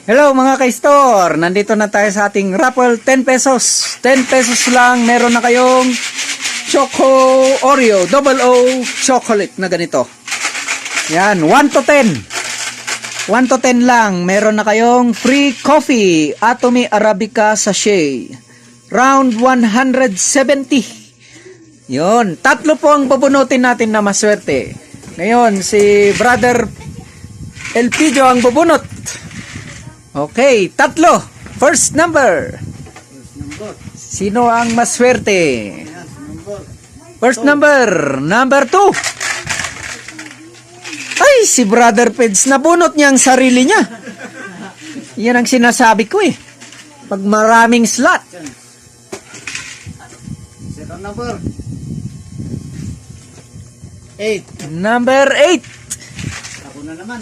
Hello mga ka-store, nandito na tayo sa ating raffle. 10 pesos 10 pesos lang, meron na kayong Choco Oreo Double O chocolate na ganito. Yan, 1 to 10 lang, meron na kayong free coffee Atomy Arabica sachet round 170. Yun, tatlo po ang bubunutin natin na maswerte. Ngayon, si Brother Elpidio ang bubunot. Okay, tatlo. First number. Sino ang maswerte? First number. Number 2. Ay, si Brother Peds, nabunot niya ang sarili niya. Yan ang sinasabi ko eh. Pag maraming slot. Second number. 8. Number 8. Ako na naman.